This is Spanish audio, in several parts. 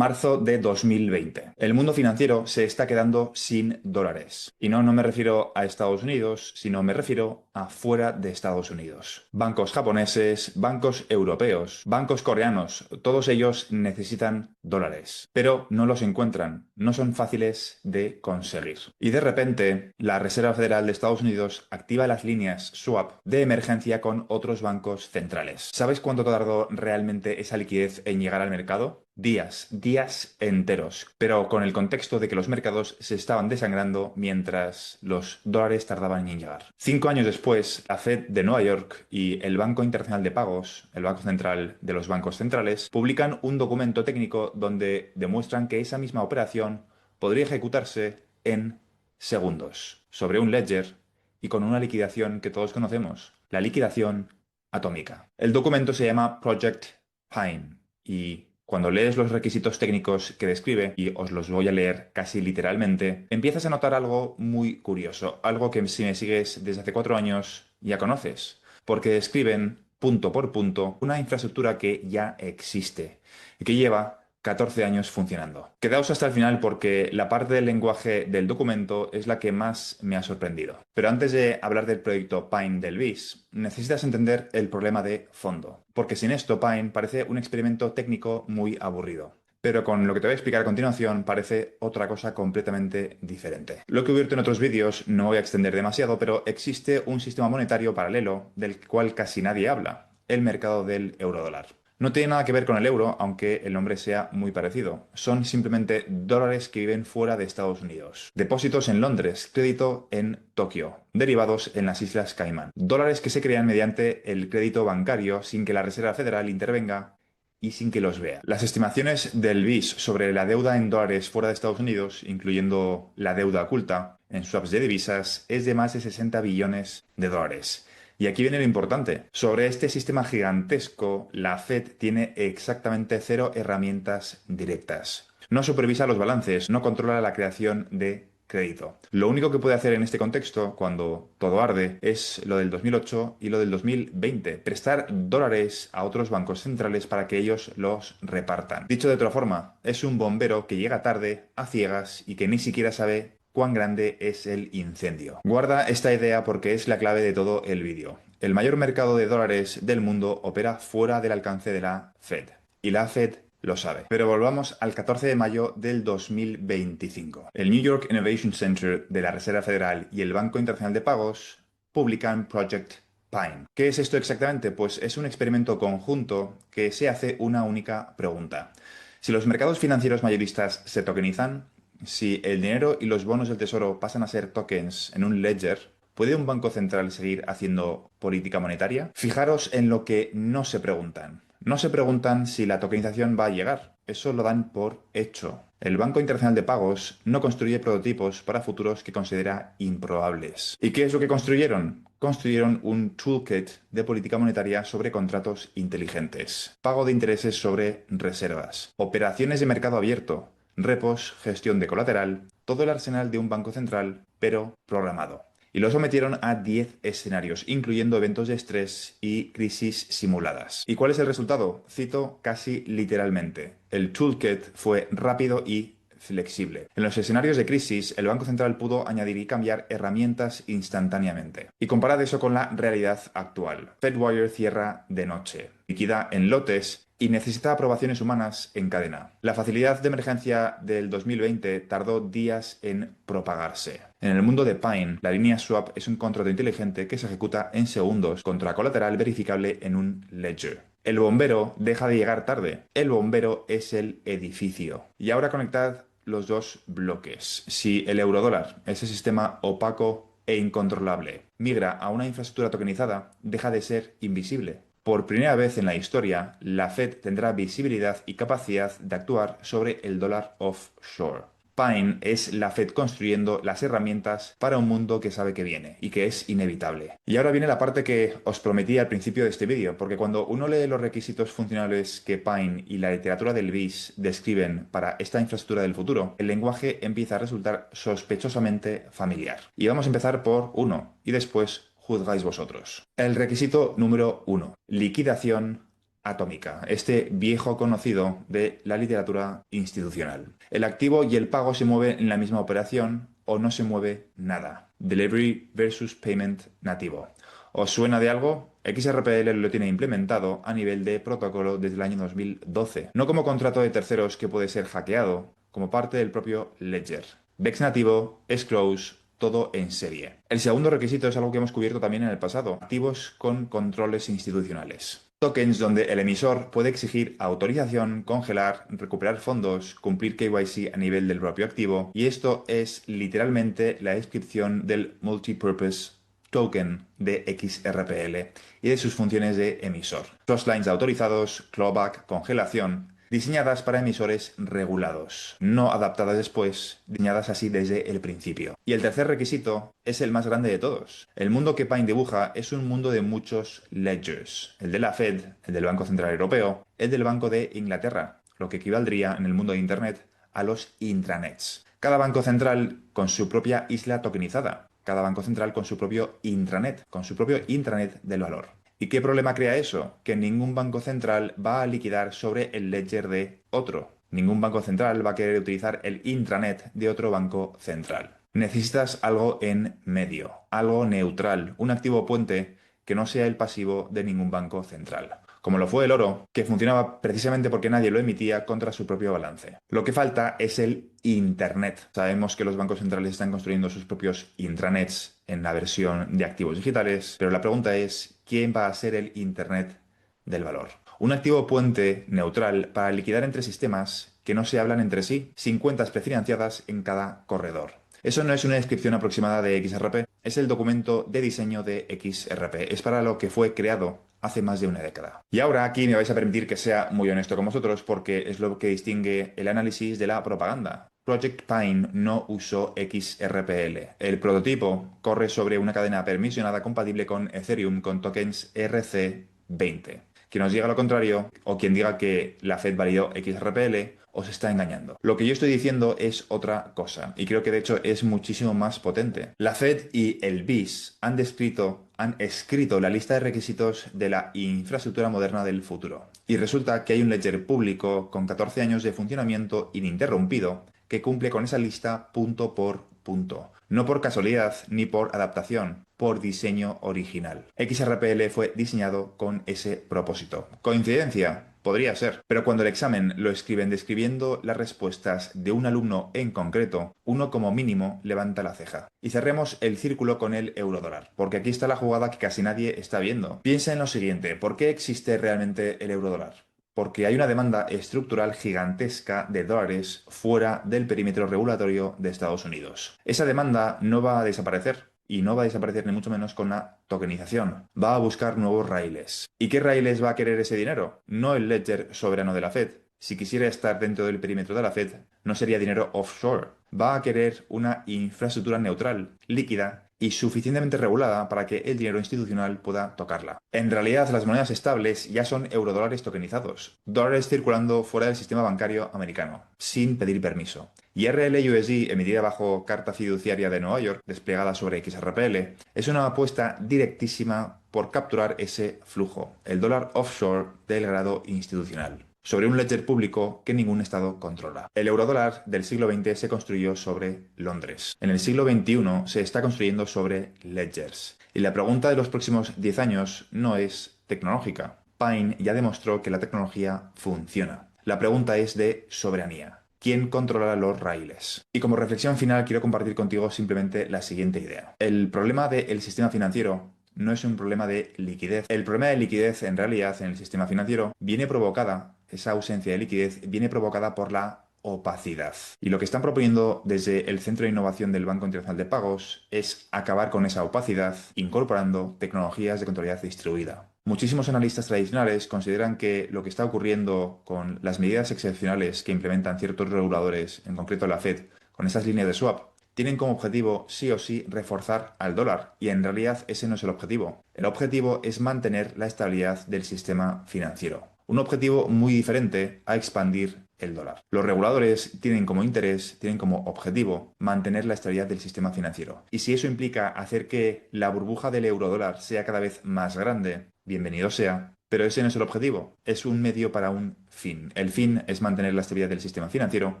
Marzo de 2020. El mundo financiero se está quedando sin dólares. Y no me refiero a Estados Unidos, sino me refiero a fuera de Estados Unidos. Bancos japoneses, bancos europeos, bancos coreanos, todos ellos necesitan dólares, pero no los encuentran, no son fáciles de conseguir. Y de repente, la Reserva Federal de Estados Unidos activa las líneas swap de emergencia con otros bancos centrales. ¿Sabes cuánto tardó realmente esa liquidez en llegar al mercado? Días enteros, pero con el contexto de que los mercados se estaban desangrando mientras los dólares tardaban en llegar. 5 años después, la Fed de Nueva York y el Banco Internacional de Pagos, el Banco Central de los Bancos Centrales, publican un documento técnico donde demuestran que esa misma operación podría ejecutarse en segundos, sobre un ledger y con una liquidación que todos conocemos, la liquidación atómica. El documento se llama Project Pine y cuando lees los requisitos técnicos que describe, y os los voy a leer casi literalmente, empiezas a notar algo muy curioso, algo que si me sigues desde hace 4 años ya conoces, porque describen punto por punto una infraestructura que ya existe y que lleva 14 años funcionando. Quedaos hasta el final porque la parte del lenguaje del documento es la que más me ha sorprendido. Pero antes de hablar del proyecto Pine del BIS, necesitas entender el problema de fondo. Porque sin esto, Pine parece un experimento técnico muy aburrido. Pero con lo que te voy a explicar a continuación parece otra cosa completamente diferente. Lo que he visto en otros vídeos no voy a extender demasiado, pero existe un sistema monetario paralelo del cual casi nadie habla, el mercado del eurodólar. No tiene nada que ver con el euro, aunque el nombre sea muy parecido. Son simplemente dólares que viven fuera de Estados Unidos. Depósitos en Londres, crédito en Tokio, derivados en las Islas Caimán. Dólares que se crean mediante el crédito bancario sin que la Reserva Federal intervenga y sin que los vea. Las estimaciones del BIS sobre la deuda en dólares fuera de Estados Unidos, incluyendo la deuda oculta en swaps de divisas, es de más de 60 billones de dólares. Y aquí viene lo importante. Sobre este sistema gigantesco, la Fed tiene exactamente cero herramientas directas. No supervisa los balances, no controla la creación de crédito. Lo único que puede hacer en este contexto, cuando todo arde, es lo del 2008 y lo del 2020, prestar dólares a otros bancos centrales para que ellos los repartan. Dicho de otra forma, es un bombero que llega tarde, a ciegas y que ni siquiera sabe cuán grande es el incendio. Guarda esta idea porque es la clave de todo el vídeo. El mayor mercado de dólares del mundo opera fuera del alcance de la Fed. Y la Fed lo sabe. Pero volvamos al 14 de mayo del 2025. El New York Innovation Center de la Reserva Federal y el Banco Internacional de Pagos publican Project Pine. ¿Qué es esto exactamente? Pues es un experimento conjunto que se hace una única pregunta. Si los mercados financieros mayoristas se tokenizan, si el dinero y los bonos del tesoro pasan a ser tokens en un ledger, ¿puede un banco central seguir haciendo política monetaria? Fijaros en lo que no se preguntan. No se preguntan si la tokenización va a llegar. Eso lo dan por hecho. El Banco Internacional de Pagos no construye prototipos para futuros que considera improbables. ¿Y qué es lo que construyeron? Construyeron un toolkit de política monetaria sobre contratos inteligentes, pago de intereses sobre reservas, operaciones de mercado abierto, repos, gestión de colateral, todo el arsenal de un banco central, pero programado. Y lo sometieron a 10 escenarios, incluyendo eventos de estrés y crisis simuladas. ¿Y cuál es el resultado? Cito casi literalmente. El toolkit fue rápido y flexible. En los escenarios de crisis, el Banco Central pudo añadir y cambiar herramientas instantáneamente. Y comparad eso con la realidad actual. Fedwire cierra de noche, liquida en lotes y necesita aprobaciones humanas en cadena. La facilidad de emergencia del 2020 tardó días en propagarse. En el mundo de Pine, la línea swap es un contrato inteligente que se ejecuta en segundos contra colateral verificable en un ledger. El bombero deja de llegar tarde. El bombero es el edificio. Y ahora conectad los dos bloques. Si el eurodólar, ese sistema opaco e incontrolable, migra a una infraestructura tokenizada, deja de ser invisible. Por primera vez en la historia, la Fed tendrá visibilidad y capacidad de actuar sobre el dólar offshore. Pine es la Fed construyendo las herramientas para un mundo que sabe que viene y que es inevitable. Y ahora viene la parte que os prometí al principio de este vídeo, porque cuando uno lee los requisitos funcionales que Pine y la literatura del BIS describen para esta infraestructura del futuro, el lenguaje empieza a resultar sospechosamente familiar. Y vamos a empezar por uno y después juzgáis vosotros. El requisito número 1. Liquidación atómica, este viejo conocido de la literatura institucional. El activo y el pago se mueven en la misma operación o no se mueve nada. Delivery versus payment nativo. ¿Os suena de algo? XRPL lo tiene implementado a nivel de protocolo desde el año 2012, no como contrato de terceros que puede ser hackeado, como parte del propio ledger. BEX nativo, Scrolls, todo en serie. El segundo requisito es algo que hemos cubierto también en el pasado, activos con controles institucionales. Tokens donde el emisor puede exigir autorización, congelar, recuperar fondos, cumplir KYC a nivel del propio activo, y esto es literalmente la descripción del Multipurpose Token de XRPL y de sus funciones de emisor. Crosslines autorizados, clawback, congelación, diseñadas para emisores regulados, no adaptadas después, diseñadas así desde el principio. Y el tercer requisito es el más grande de todos. El mundo que Pine dibuja es un mundo de muchos ledgers, el de la Fed, el del Banco Central Europeo, el del Banco de Inglaterra, lo que equivaldría en el mundo de Internet a los intranets. Cada banco central con su propia isla tokenizada, cada banco central con su propio intranet, con su propio intranet del valor. ¿Y qué problema crea eso? Que ningún banco central va a liquidar sobre el ledger de otro. Ningún banco central va a querer utilizar el intranet de otro banco central. Necesitas algo en medio, algo neutral, un activo puente que no sea el pasivo de ningún banco central, como lo fue el oro, que funcionaba precisamente porque nadie lo emitía contra su propio balance. Lo que falta es el Internet. Sabemos que los bancos centrales están construyendo sus propios intranets en la versión de activos digitales, pero la pregunta es, ¿quién va a ser el Internet del valor? Un activo puente neutral para liquidar entre sistemas que no se hablan entre sí, sin cuentas prefinanciadas en cada corredor. Eso no es una descripción aproximada de XRP, es el documento de diseño de XRP. Es para lo que fue creado hace más de una década. Y ahora aquí me vais a permitir que sea muy honesto con vosotros porque es lo que distingue el análisis de la propaganda. Project Pine no usó XRPL. El prototipo corre sobre una cadena permisionada compatible con Ethereum con tokens ERC20. Quien os diga lo contrario, o quien diga que la Fed validó XRPL, os está engañando. Lo que yo estoy diciendo es otra cosa, y creo que de hecho es muchísimo más potente. La Fed y el BIS han escrito la lista de requisitos de la infraestructura moderna del futuro. Y resulta que hay un ledger público con 14 años de funcionamiento ininterrumpido que cumple con esa lista punto por punto. No por casualidad ni por adaptación, por diseño original. XRPL fue diseñado con ese propósito. ¿Coincidencia? Podría ser, pero cuando el examen lo escriben describiendo las respuestas de un alumno en concreto, uno como mínimo levanta la ceja. Y cerremos el círculo con el eurodólar, porque aquí está la jugada que casi nadie está viendo. Piensa en lo siguiente, ¿por qué existe realmente el eurodólar? Porque hay una demanda estructural gigantesca de dólares fuera del perímetro regulatorio de Estados Unidos. Esa demanda no va a desaparecer. Y no va a desaparecer ni mucho menos con la tokenización. Va a buscar nuevos raíles. ¿Y qué raíles va a querer ese dinero? No el ledger soberano de la Fed. Si quisiera estar dentro del perímetro de la Fed, no sería dinero offshore. Va a querer una infraestructura neutral, líquida y suficientemente regulada para que el dinero institucional pueda tocarla. En realidad, las monedas estables ya son eurodólares tokenizados, dólares circulando fuera del sistema bancario americano, sin pedir permiso. Y RLUSD, emitida bajo carta fiduciaria de Nueva York, desplegada sobre XRPL, es una apuesta directísima por capturar ese flujo, el dólar offshore del grado institucional, sobre un ledger público que ningún estado controla. El eurodólar del siglo XX se construyó sobre Londres. En el siglo XXI se está construyendo sobre ledgers. Y la pregunta de los próximos 10 años no es tecnológica. Pine ya demostró que la tecnología funciona. La pregunta es de soberanía. ¿Quién controla los raíles? Y como reflexión final quiero compartir contigo simplemente la siguiente idea. El problema del sistema financiero no es un problema de liquidez. El problema de liquidez en realidad en el sistema financiero viene provocada, esa ausencia de liquidez viene provocada por la opacidad. Y lo que están proponiendo desde el Centro de Innovación del Banco Internacional de Pagos es acabar con esa opacidad incorporando tecnologías de contabilidad distribuida. Muchísimos analistas tradicionales consideran que lo que está ocurriendo con las medidas excepcionales que implementan ciertos reguladores, en concreto la Fed, con estas líneas de swap, tienen como objetivo sí o sí reforzar al dólar, y en realidad ese no es el objetivo. El objetivo es mantener la estabilidad del sistema financiero. Un objetivo muy diferente a expandir el dólar. Los reguladores tienen como interés, tienen como objetivo mantener la estabilidad del sistema financiero. Y si eso implica hacer que la burbuja del eurodólar sea cada vez más grande, bienvenido sea, Pero ese no es el objetivo, es un medio para un fin. El fin es mantener la estabilidad del sistema financiero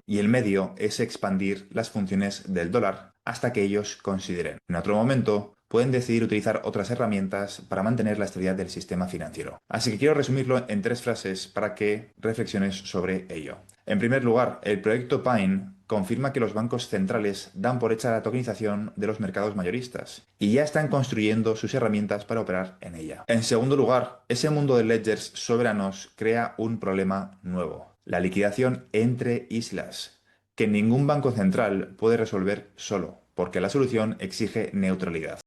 y el medio es expandir las funciones del dólar hasta que ellos consideren. En otro momento, pueden decidir utilizar otras herramientas para mantener la estabilidad del sistema financiero. Así que quiero resumirlo en 3 frases para que reflexiones sobre ello. En primer lugar, el proyecto Pine confirma que los bancos centrales dan por hecha la tokenización de los mercados mayoristas y ya están construyendo sus herramientas para operar en ella. En segundo lugar, ese mundo de ledgers soberanos crea un problema nuevo: la liquidación entre islas, que ningún banco central puede resolver solo, porque la solución exige neutralidad.